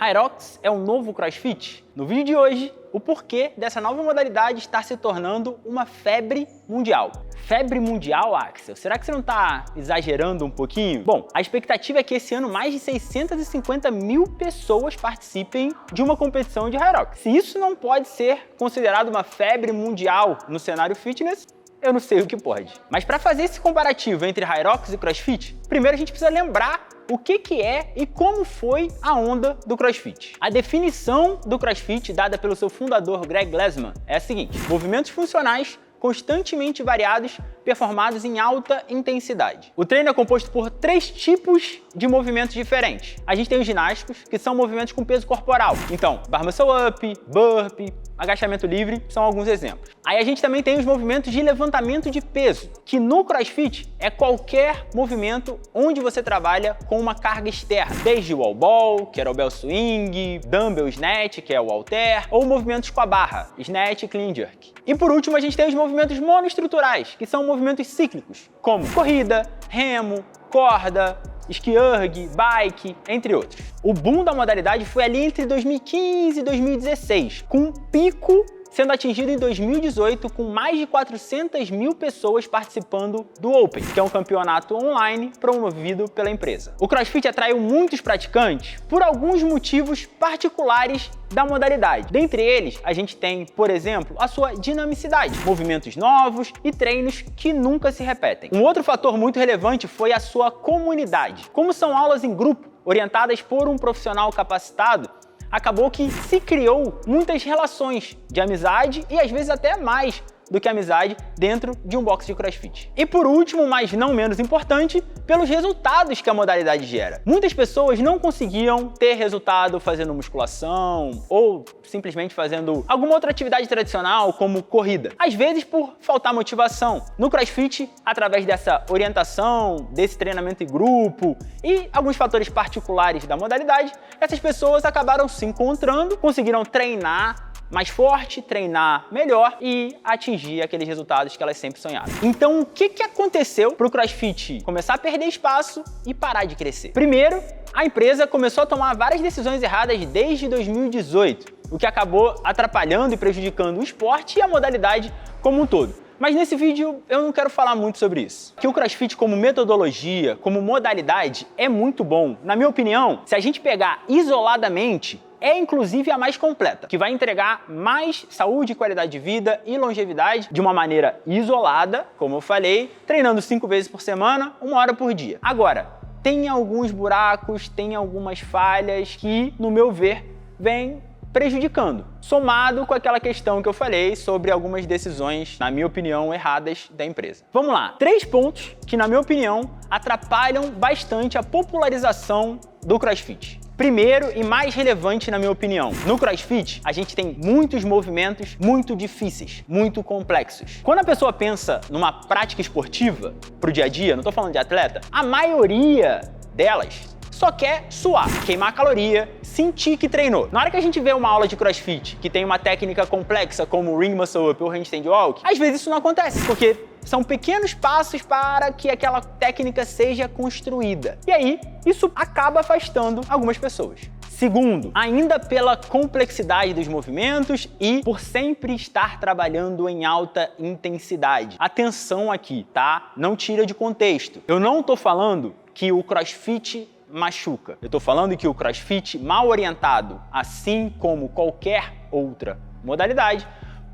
Hyrox é o novo CrossFit? No vídeo de hoje, o porquê dessa nova modalidade estar se tornando uma febre mundial. Febre mundial, Axel? Será que você não está exagerando um pouquinho? Bom, a expectativa é que esse ano mais de 650 mil pessoas participem de uma competição de Hyrox. Se isso não pode ser considerado uma febre mundial no cenário fitness, eu não sei o que pode. Mas para fazer esse comparativo entre Hyrox e CrossFit, primeiro a gente precisa lembrar o que é e como foi a onda do CrossFit. A definição do CrossFit dada pelo seu fundador Greg Glassman é a seguinte: movimentos funcionais constantemente variados, performados em alta intensidade. O treino é composto por 3 tipos de movimentos diferentes. A gente tem os ginásticos, que são movimentos com peso corporal. Então, bar muscle up, burpee, agachamento livre são alguns exemplos. Aí a gente também tem os movimentos de levantamento de peso, que no CrossFit é qualquer movimento onde você trabalha com uma carga externa, desde o wall ball, que era o bell swing, dumbbell snatch, que é o halter, ou movimentos com a barra, snatch e clean jerk. E por último, a gente tem os movimentos monoestruturais, que são movimentos cíclicos, como corrida, remo, corda, ski erg, bike, entre outros. O boom da modalidade foi ali entre 2015 e 2016, com um pico sendo atingido em 2018 com mais de 400 mil pessoas participando do Open, que é um campeonato online promovido pela empresa. O CrossFit atraiu muitos praticantes por alguns motivos particulares da modalidade. Dentre eles, a gente tem, por exemplo, a sua dinamicidade, movimentos novos e treinos que nunca se repetem. Um outro fator muito relevante foi a sua comunidade. Como são aulas em grupo, orientadas por um profissional capacitado, acabou que se criou muitas relações de amizade e às vezes até mais do que amizade dentro de um box de CrossFit. E por último, mas não menos importante, pelos resultados que a modalidade gera. Muitas pessoas não conseguiam ter resultado fazendo musculação ou simplesmente fazendo alguma outra atividade tradicional, como corrida. Às vezes por faltar motivação. No CrossFit, através dessa orientação, desse treinamento em grupo e alguns fatores particulares da modalidade, essas pessoas acabaram se encontrando, conseguiram treinar mais forte, treinar melhor e atingir aqueles resultados que elas sempre sonharam. Então, o que aconteceu para o CrossFit começar a perder espaço e parar de crescer? Primeiro, a empresa começou a tomar várias decisões erradas desde 2018, o que acabou atrapalhando e prejudicando o esporte e a modalidade como um todo. Mas nesse vídeo eu não quero falar muito sobre isso. Que o CrossFit como metodologia, como modalidade, é muito bom. Na minha opinião, se a gente pegar isoladamente, é inclusive a mais completa, que vai entregar mais saúde, qualidade de vida e longevidade de uma maneira isolada, como eu falei, treinando 5 vezes por semana, 1 hora por dia. Agora, tem alguns buracos, tem algumas falhas que, no meu ver, vêm prejudicando, somado com aquela questão que eu falei sobre algumas decisões, na minha opinião, erradas da empresa. Vamos lá, 3 pontos que, na minha opinião, atrapalham bastante a popularização do CrossFit. Primeiro e mais relevante, na minha opinião, no CrossFit, a gente tem muitos movimentos muito difíceis, muito complexos. Quando a pessoa pensa numa prática esportiva pro dia a dia, não tô falando de atleta, a maioria delas só quer suar, queimar caloria, sentir que treinou. Na hora que a gente vê uma aula de CrossFit que tem uma técnica complexa como o ring muscle up ou handstand walk, às vezes isso não acontece, porque são pequenos passos para que aquela técnica seja construída. E aí, isso acaba afastando algumas pessoas. Segundo, ainda pela complexidade dos movimentos e por sempre estar trabalhando em alta intensidade. Atenção aqui, tá? Não tira de contexto. Eu não tô falando que o CrossFit machuca. Eu tô falando que o CrossFit mal orientado, assim como qualquer outra modalidade,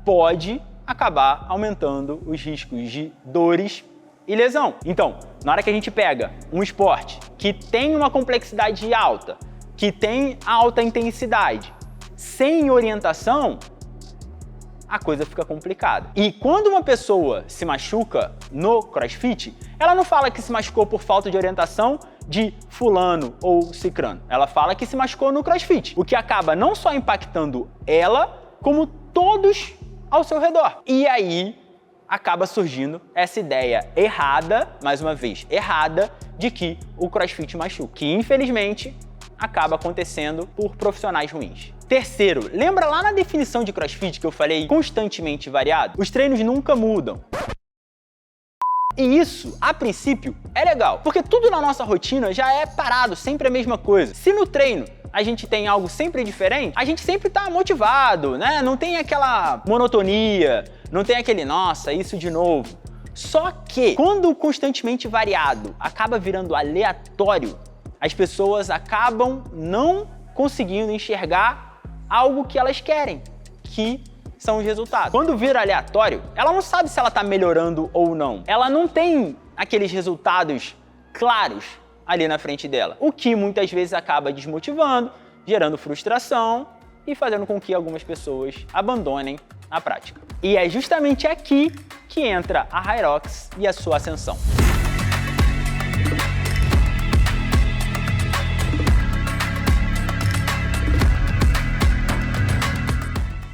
pode acabar aumentando os riscos de dores e lesão. Então, na hora que a gente pega um esporte que tem uma complexidade alta, que tem alta intensidade, sem orientação, a coisa fica complicada. E quando uma pessoa se machuca no CrossFit, ela não fala que se machucou por falta de orientação de fulano ou cicrano. Ela fala que se machucou no CrossFit, o que acaba não só impactando ela, como todos ao seu redor. E aí acaba surgindo essa ideia errada, mais uma vez errada, de que o CrossFit machuca, que infelizmente acaba acontecendo por profissionais ruins. Terceiro, lembra lá na definição de CrossFit que eu falei constantemente variado? Os treinos nunca mudam. E isso, a princípio, é legal, porque tudo na nossa rotina já é parado, sempre a mesma coisa. Se no treino a gente tem algo sempre diferente, a gente sempre tá motivado, né? Não tem aquela monotonia, não tem aquele, nossa, isso de novo. Só que, quando constantemente variado acaba virando aleatório, as pessoas acabam não conseguindo enxergar algo que elas querem, que são os resultados. Quando vira aleatório, ela não sabe se ela está melhorando ou não. Ela não tem aqueles resultados claros ali na frente dela, o que muitas vezes acaba desmotivando, gerando frustração e fazendo com que algumas pessoas abandonem a prática. E é justamente aqui que entra a HYROX e a sua ascensão.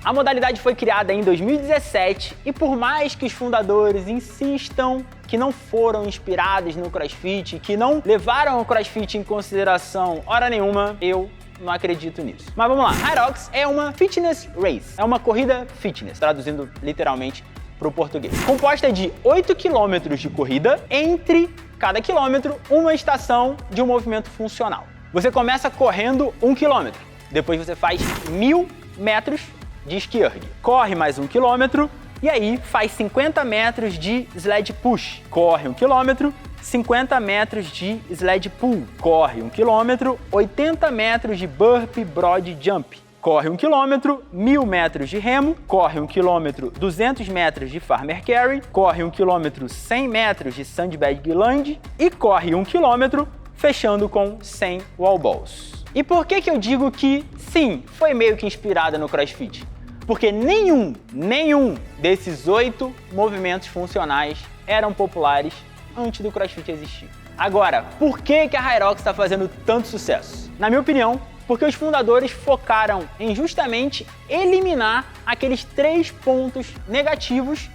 A modalidade foi criada em 2017 e por mais que os fundadores insistam que não foram inspirados no CrossFit, que não levaram o CrossFit em consideração hora nenhuma, eu não acredito nisso. Mas vamos lá, HYROX é uma fitness race, é uma corrida fitness, traduzindo literalmente para o português. Composta de 8 km de corrida, entre cada quilômetro uma estação de um movimento funcional. Você começa correndo 1 km, depois você faz 1000 metros de ski erg, corre mais 1 km e aí faz 50 metros de sled push, corre 1 km, 50 metros de sled pull, corre 1 km, 80 metros de burpee broad jump, corre 1 km, 1000 metros de remo, corre 1 km, 200 metros de farmer carry, corre 1 km, 100 metros de sandbag lunge e corre 1 km fechando com 100 wall balls. E por que eu digo que sim, foi meio que inspirada no CrossFit? Porque nenhum desses 8 movimentos funcionais eram populares antes do CrossFit existir. Agora, por que a HYROX está fazendo tanto sucesso? Na minha opinião, porque os fundadores focaram em justamente eliminar aqueles 3 pontos negativos,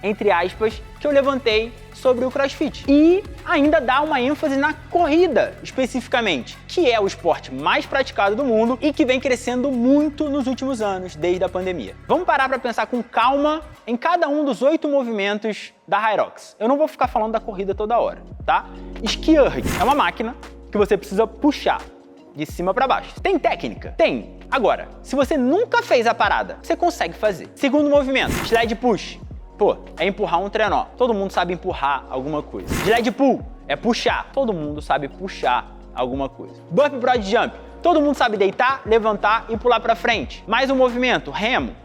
entre aspas, que eu levantei sobre o CrossFit. E ainda dá uma ênfase na corrida, especificamente, que é o esporte mais praticado do mundo e que vem crescendo muito nos últimos anos, desde a pandemia. Vamos parar para pensar com calma em cada um dos 8 movimentos da HYROX. Eu não vou ficar falando da corrida toda hora, tá? Ski erg é uma máquina que você precisa puxar de cima para baixo. Tem técnica? Tem. Agora, se você nunca fez a parada, você consegue fazer. Segundo movimento, sled push. Pô, é empurrar um trenó. Todo mundo sabe empurrar alguma coisa. Sled pull é puxar. Todo mundo sabe puxar alguma coisa. Burpee broad jump. Todo mundo sabe deitar, levantar e pular para frente. Mais um movimento, remo.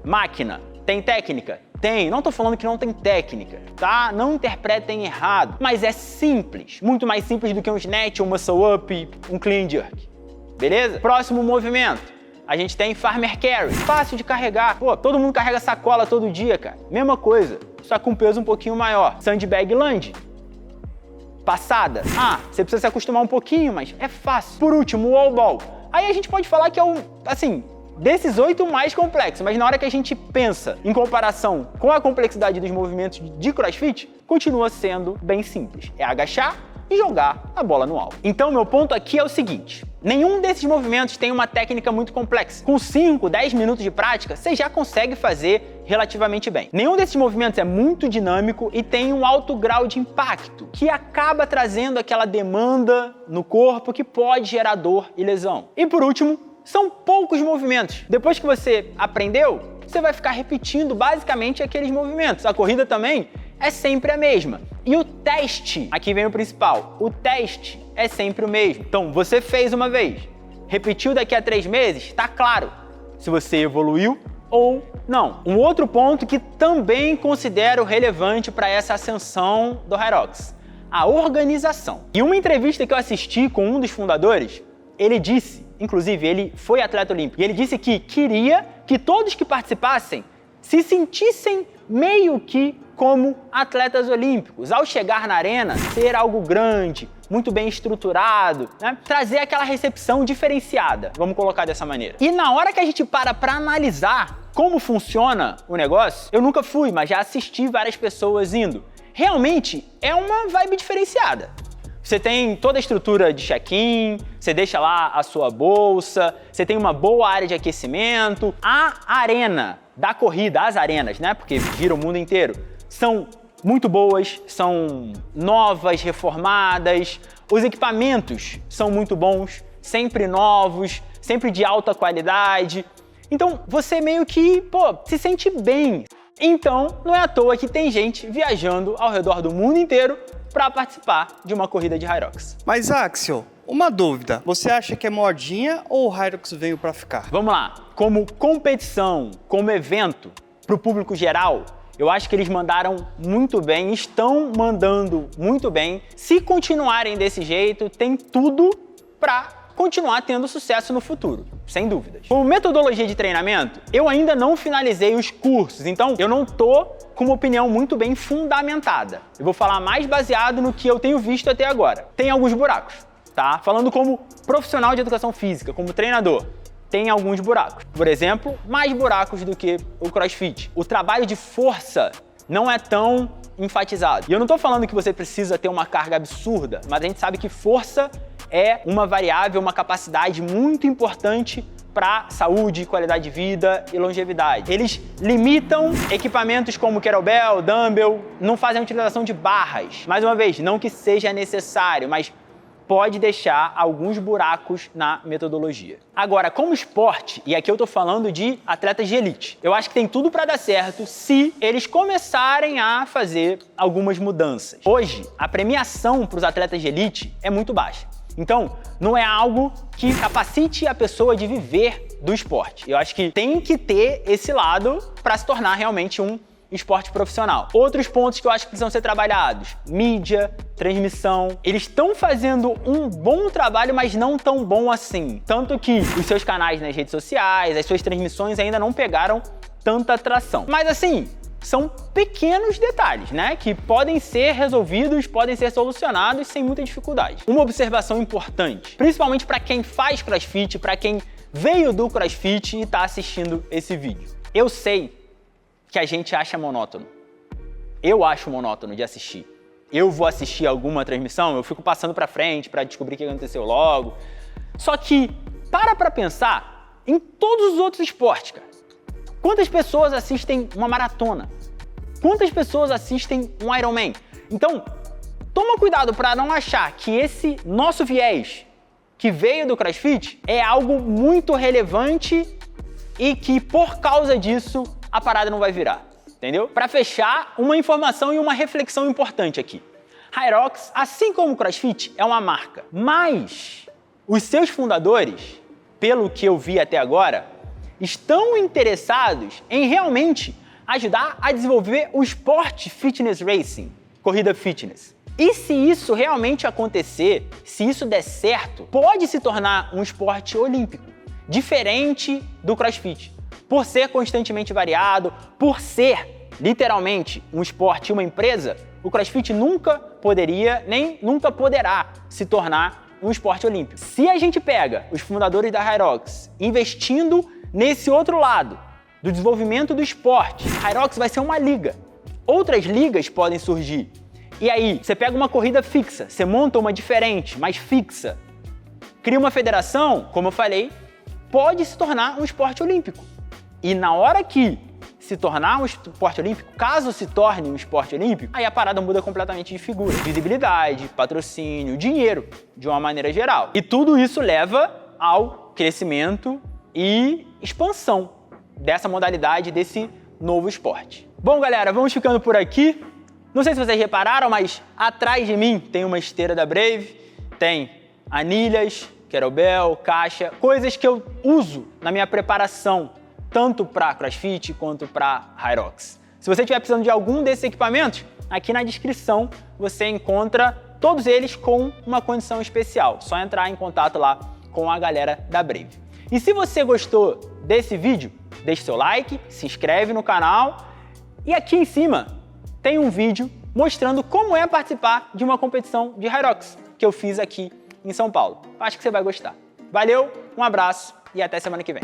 Máquina. Tem técnica? Tem. Não tô falando que não tem técnica, tá? Não interpretem errado. Mas é simples. Muito mais simples do que um snatch, um muscle up, um clean jerk. Beleza? Próximo movimento. A gente tem farmer carry, fácil de carregar. Pô, todo mundo carrega sacola todo dia, cara. Mesma coisa, só com um peso um pouquinho maior. Sandbag lunge. Passada. Ah, você precisa se acostumar um pouquinho, mas é fácil. Por último, wall ball. Aí a gente pode falar que é o, assim, desses 8 mais complexos, mas na hora que a gente pensa em comparação com a complexidade dos movimentos de CrossFit, continua sendo bem simples. É agachar e jogar a bola no alvo. Então, meu ponto aqui é o seguinte: nenhum desses movimentos tem uma técnica muito complexa. Com 5, 10 minutos de prática, você já consegue fazer relativamente bem. Nenhum desses movimentos é muito dinâmico e tem um alto grau de impacto, que acaba trazendo aquela demanda no corpo que pode gerar dor e lesão. E por último, são poucos movimentos. Depois que você aprendeu, você vai ficar repetindo basicamente aqueles movimentos. A corrida também é sempre a mesma. E o teste, aqui vem o principal, o teste é sempre o mesmo. Então, você fez uma vez, repetiu daqui a 3 meses, tá claro se você evoluiu ou não. Um outro ponto que também considero relevante para essa ascensão do HYROX, a organização. Em uma entrevista que eu assisti com um dos fundadores, ele disse, inclusive ele foi atleta olímpico, e ele disse que queria que todos que participassem se sentissem meio que como atletas olímpicos. Ao chegar na arena, ser algo grande, muito bem estruturado, né? Trazer aquela recepção diferenciada, vamos colocar dessa maneira. E na hora que a gente para analisar como funciona o negócio, eu nunca fui, mas já assisti várias pessoas indo. Realmente é uma vibe diferenciada. Você tem toda a estrutura de check-in, você deixa lá a sua bolsa, você tem uma boa área de aquecimento. A arena da corrida, as arenas, né? Porque gira o mundo inteiro, são muito boas, são novas, reformadas, os equipamentos são muito bons, sempre novos, sempre de alta qualidade. Então você meio que, se sente bem. Então não é à toa que tem gente viajando ao redor do mundo inteiro para participar de uma corrida de Hyrox. Mas Axel, uma dúvida, você acha que é modinha ou o Hyrox veio para ficar? Vamos lá, como competição, como evento, para o público geral, eu acho que eles mandaram muito bem, estão mandando muito bem. Se continuarem desse jeito, tem tudo para continuar tendo sucesso no futuro, sem dúvidas. Como metodologia de treinamento, eu ainda não finalizei os cursos, então eu não tô com uma opinião muito bem fundamentada. Eu vou falar mais baseado no que eu tenho visto até agora. Tem alguns buracos, tá? Falando como profissional de educação física, como treinador, tem alguns buracos. Por exemplo, mais buracos do que o CrossFit. O trabalho de força não é tão enfatizado. E eu não tô falando que você precisa ter uma carga absurda, mas a gente sabe que força é uma variável, uma capacidade muito importante para saúde, qualidade de vida e longevidade. Eles limitam equipamentos como kettlebell, dumbbell, não fazem a utilização de barras. Mais uma vez, não que seja necessário, mas pode deixar alguns buracos na metodologia. Agora, como esporte, e aqui eu tô falando de atletas de elite, eu acho que tem tudo para dar certo se eles começarem a fazer algumas mudanças. Hoje, a premiação para os atletas de elite é muito baixa. Então, não é algo que capacite a pessoa de viver do esporte. Eu acho que tem que ter esse lado para se tornar realmente um esporte profissional. Outros pontos que eu acho que precisam ser trabalhados: mídia, transmissão. Eles estão fazendo um bom trabalho, mas não tão bom assim. Tanto que os seus canais nas redes sociais, as suas transmissões ainda não pegaram tanta atração. Mas assim, são pequenos detalhes, né, que podem ser resolvidos, podem ser solucionados sem muita dificuldade. Uma observação importante, principalmente para quem faz CrossFit, para quem veio do CrossFit e está assistindo esse vídeo. Eu sei que a gente acha monótono. Eu acho monótono de assistir. Eu vou assistir alguma transmissão, eu fico passando para frente para descobrir o que aconteceu logo. Só que para pensar em todos os outros esportes, cara. Quantas pessoas assistem uma maratona? Quantas pessoas assistem um Ironman? Então, toma cuidado para não achar que esse nosso viés que veio do CrossFit é algo muito relevante e que por causa disso a parada não vai virar, entendeu? Para fechar, uma informação e uma reflexão importante aqui. Hyrox, assim como o CrossFit, é uma marca, mas os seus fundadores, pelo que eu vi até agora, estão interessados em realmente ajudar a desenvolver o esporte fitness racing, corrida fitness. E se isso realmente acontecer, se isso der certo, pode se tornar um esporte olímpico, diferente do CrossFit. Por ser constantemente variado, por ser literalmente um esporte e uma empresa, o CrossFit nunca poderia, nem nunca poderá se tornar um esporte olímpico. Se a gente pega os fundadores da Hyrox investindo nesse outro lado, do desenvolvimento do esporte, a Hyrox vai ser uma liga. Outras ligas podem surgir. E aí, você pega uma corrida fixa, você monta uma diferente, mais fixa, cria uma federação, como eu falei, pode se tornar um esporte olímpico. E na hora que se tornar um esporte olímpico, caso se torne um esporte olímpico, aí a parada muda completamente de figura. Visibilidade, patrocínio, dinheiro, de uma maneira geral. E tudo isso leva ao crescimento e expansão dessa modalidade, desse novo esporte. Bom, galera, vamos ficando por aqui. Não sei se vocês repararam, mas atrás de mim tem uma esteira da Brave, tem anilhas, kettlebell, caixa, coisas que eu uso na minha preparação, tanto para CrossFit quanto para Hyrox. Se você estiver precisando de algum desses equipamentos, aqui na descrição você encontra todos eles com uma condição especial. Só entrar em contato lá com a galera da Brave. E se você gostou desse vídeo, deixe seu like, se inscreve no canal e aqui em cima tem um vídeo mostrando como é participar de uma competição de Hyrox que eu fiz aqui em São Paulo. Acho que você vai gostar. Valeu, um abraço e até semana que vem.